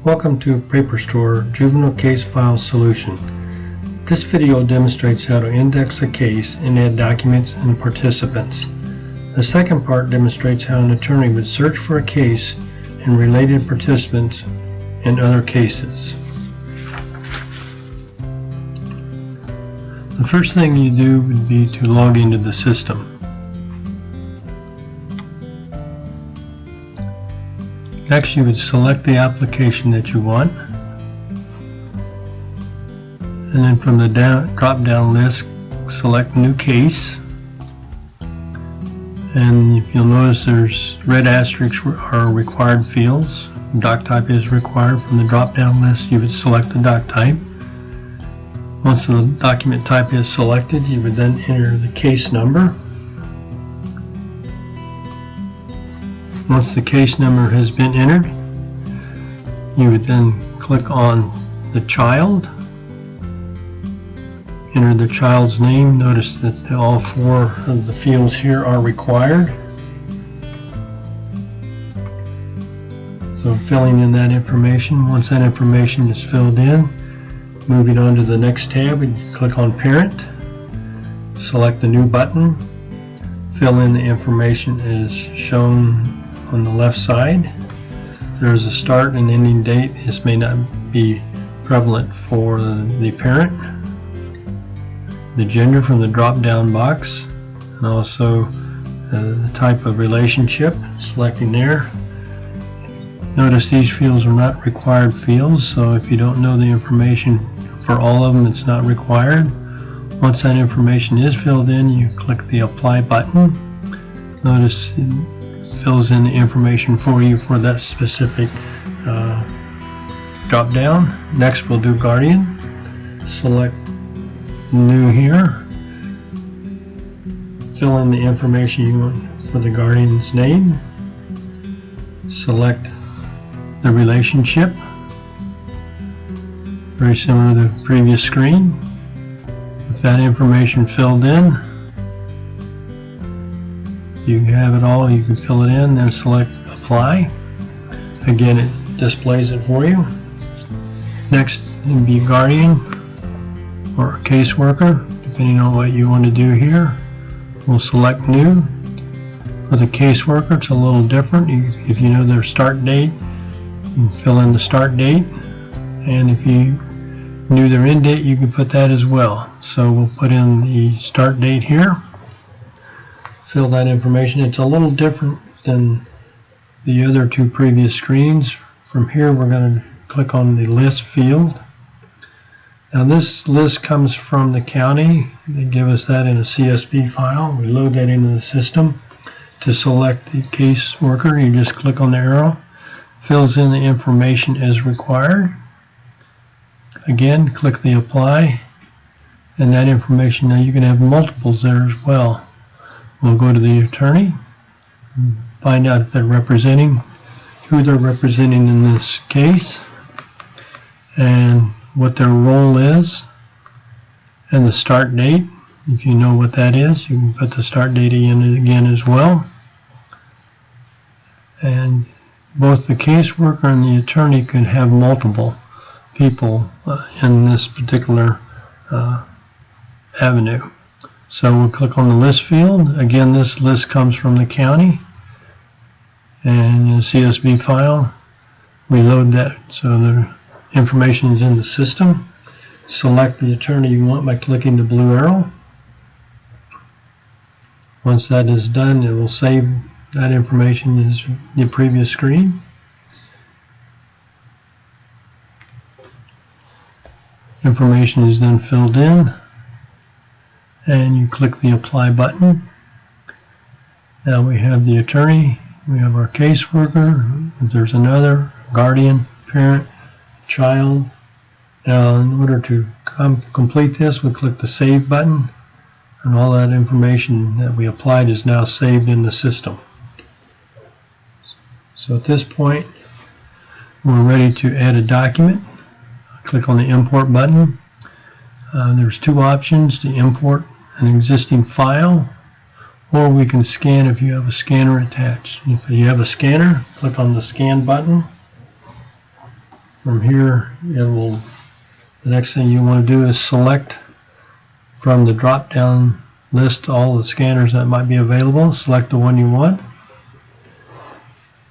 Welcome to PaperStore Juvenile Case File Solution. This video demonstrates how to index a case and add documents and participants. The second part demonstrates how an attorney would search for a case and related participants in other cases. The first thing you do would be to log into the system. Next, you would select the application that you want, and then from the drop-down list, select New Case. And if you'll notice, there's red asterisks are required fields. Doc type is required. From the drop-down list, you would select the doc type. Once the document type is selected, you would then enter the case number. Once the case number has been entered, you would then click on the child, enter the child's name. Notice that all four of the fields here are required. So filling in that information. Once that information is filled in, moving on to the next tab, we click on Parent, select the new button, fill in the information as shown on the left side. There is a start and ending date. This may not be prevalent for the parent. The gender from the drop down box, and also the type of relationship, selecting there. Notice these fields are not required fields, so if you don't know the information for all of them, it's not required. Once that information is filled in, you click the Apply button. Notice fills in the information for you for that specific drop down. Next, we'll do Guardian. Select New here. Fill in the information you want for the guardian's name. Select the relationship. Very similar to the previous screen. With that information filled in, you have it all. You can fill it in, then select Apply. Again, it displays it for you. Next, it can be Guardian or a caseworker, depending on what you want to do here. We'll select New. For the caseworker, it's a little different. If you know their start date, you can fill in the start date. And if you knew their end date, you can put that as well. So we'll put in the start date here. Fill that information. It's a little different than the other two previous screens. From here, we're going to click on the list field. Now this list comes from the county. They give us that in a CSV file. We load that into the system. To select the caseworker, you just click on the arrow. Fills in the information as required. Again, click the Apply, and that information, now you can have multiples there as well. We'll go to the attorney, find out if they're representing, who they're representing in this case, and what their role is, and the start date. If you know what that is, you can put the start date in again as well. And both the caseworker and the attorney can have multiple people in this particular avenue. So we'll click on the list field. Again, this list comes from the county, and in a CSV file, we load that so the information is in the system. Select the attorney you want by clicking the blue arrow. Once that is done, it will save that information as the previous screen. Information is then filled in, and you click the Apply button. Now we have the attorney, we have our caseworker, if there's another, guardian, parent, child. Now in order to complete this, we click the Save button, and all that information that we applied is now saved in the system. So at this point, we're ready to add a document. Click on the Import button. There's two options: to import an existing file, or we can scan if you have a scanner attached. If you have a scanner, click on the Scan button. From here, the next thing you want to do is select from the drop down list all the scanners that might be available. Select the one you want.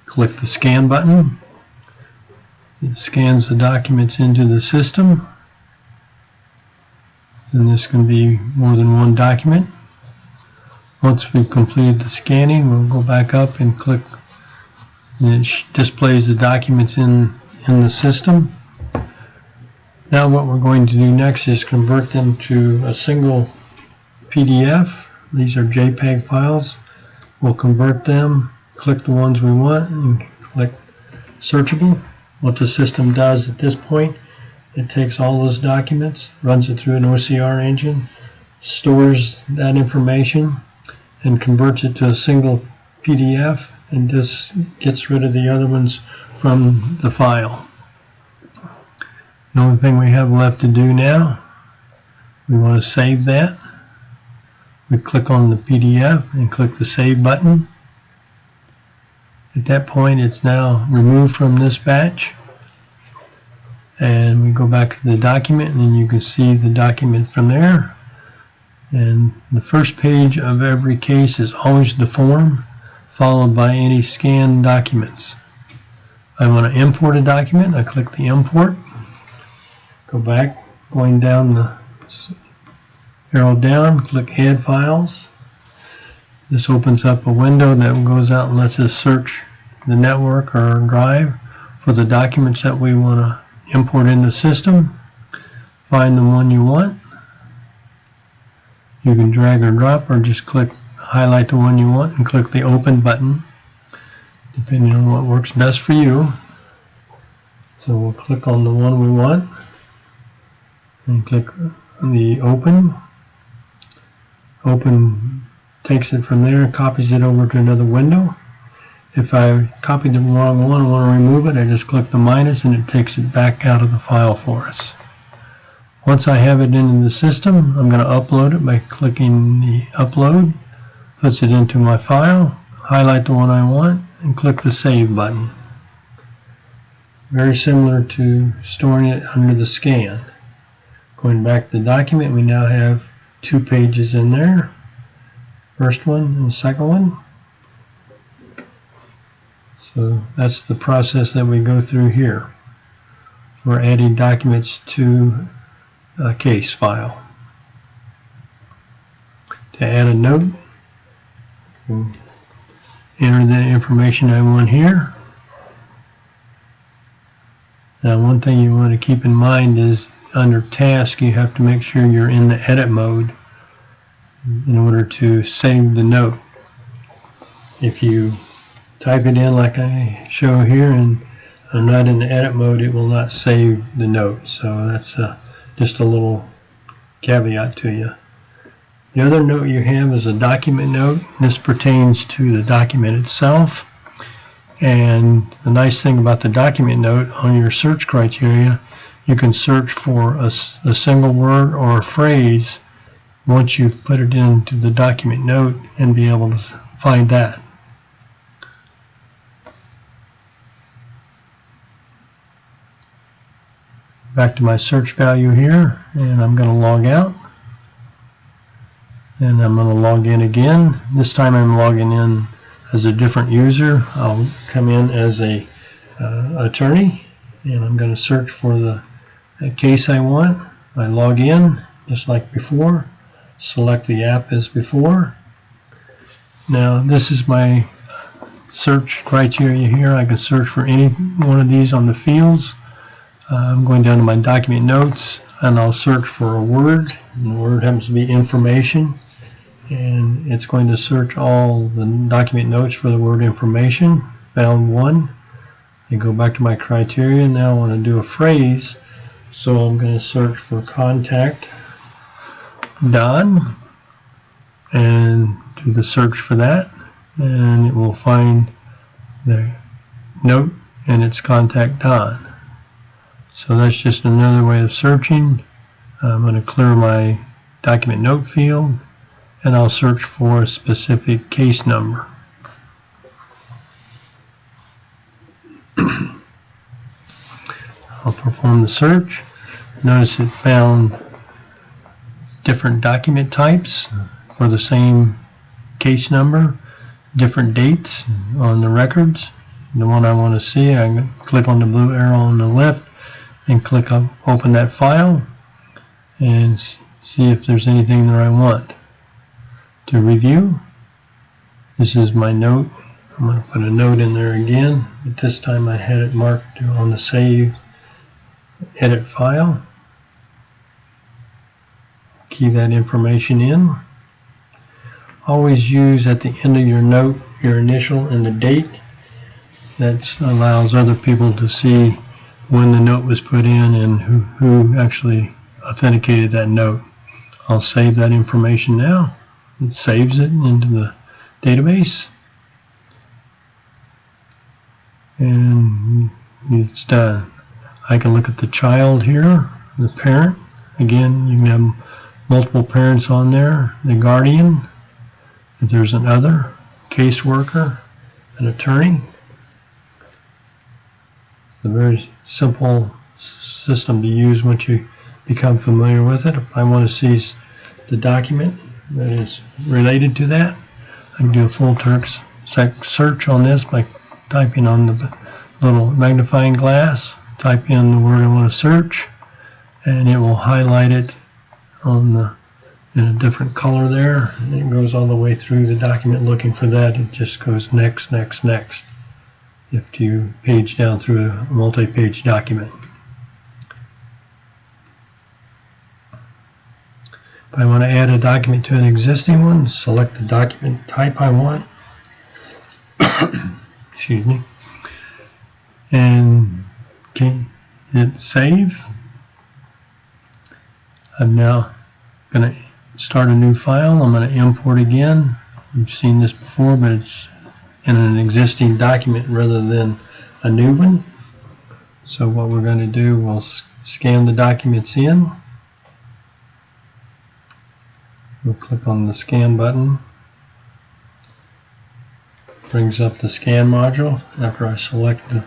Click the scan button. It scans the documents into the system. And this can be more than one document. Once we've completed the scanning, we'll go back up and click, and it displays the documents in the system. Now what we're going to do next is convert them to a single PDF. These are JPEG files. We'll convert them, click the ones we want, and click searchable. What the system does at this point, it takes all those documents, runs it through an OCR engine, stores that information, and converts it to a single PDF, and just gets rid of the other ones from the file. The only thing we have left to do now, we want to save that. We click on the PDF and click the Save button. At that point, it's now removed from this batch. And we go back to the document, and then you can see the document from there. And the first page of every case is always the form, followed by any scanned documents. I want to import a document. I click the Import. Go back, going down the arrow down, click Add Files. This opens up a window that goes out and lets us search the network or our drive for the documents that we want to import in the system. Find the one you want. You can drag or drop, or just highlight the one you want and click the Open button, depending on what works best for you. So we'll click on the one we want and click the Open. Open takes it from there and copies it over to another window. If I copied the wrong one and want to remove it, I just click the minus and it takes it back out of the file for us. Once I have it in the system, I'm going to upload it by clicking the Upload. Puts it into my file, highlight the one I want, and click the Save button. Very similar to storing it under the scan. Going back to the document, we now have 2 pages in there. First one and second one. So that's the process that we go through here. We're adding documents to a case file. To add a note, enter the information I want here. Now one thing you want to keep in mind is under task you have to make sure you're in the edit mode in order to save the note. If you type it in like I show here and I'm not in the edit mode, it will not save the note. So that's just a little caveat to you. The other note you have is a document note. This pertains to the document itself. And the nice thing about the document note, on your search criteria, you can search for a single word or a phrase once you've put it into the document note and be able to find that. Back to my search value here, and I'm going to log out. And I'm going to log in again. This time I'm logging in as a different user. I'll come in as a attorney, and I'm going to search for the case I want. I log in just like before. Select the app as before. Now this is my search criteria here. I can search for any one of these on the fields. I'm going down to my document notes, and I'll search for a word, and the word happens to be information, and it's going to search all the document notes for the word information. Found one. I go back to my criteria. Now I want to do a phrase, so I'm going to search for contact Don and do the search for that, and it will find the note, and it's contact Don. So that's just another way of searching. I'm going to clear my document note field, and I'll search for a specific case number. I'll perform the search. Notice it found different document types for the same case number, different dates on the records. The one I want to see, I can click on the blue arrow on the left and click on open that file and see if there's anything that I want to review. This is my note. I'm going to put a note in there again, but this time I had it marked on the Save Edit File. Key that information in. Always use at the end of your note your initial and the date. That allows other people to see when the note was put in and who actually authenticated that note. I'll save that information now. It saves it into the database. And it's done. I can look at the child here, the parent. Again, you can have multiple parents on there, the guardian, if there's an other, caseworker, an attorney. It's a very simple system to use once you become familiar with it. If I want to see the document that is related to that, I can do a full text search on this by typing on the little magnifying glass, type in the word I want to search, and it will highlight it on in a different color there, and it goes all the way through the document looking for that. It just goes next, next, next if you page down through a multi-page document. If I want to add a document to an existing one, select the document type I want. Excuse me. And hit save. I'm now going to start a new file. I'm going to import again. You've seen this before, but it's in an existing document rather than a new one. So what we're going to do, we'll scan the documents in. We'll click on the scan button. Brings up the scan module after I select the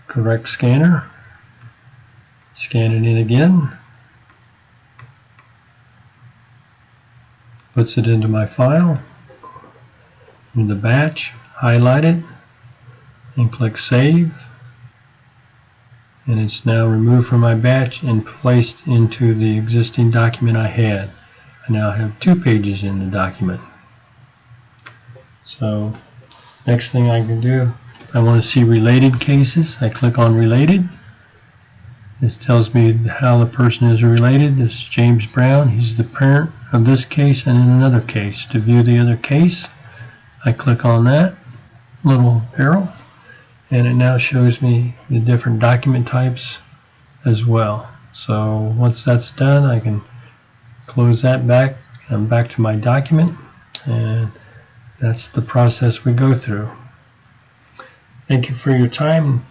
correct scanner. Scan it in again. Puts it into my file. In the batch, highlight it and click Save. And it's now removed from my batch and placed into the existing document I had. I now have 2 pages in the document. So next thing I can do, I want to see related cases. I click on Related. This tells me how the person is related. This is James Brown. He's the parent of this case and in another case. To view the other case, I click on that little arrow, and it now shows me the different document types as well. So once that's done, I can close that back. I'm back to my document, and that's the process we go through. Thank you for your time.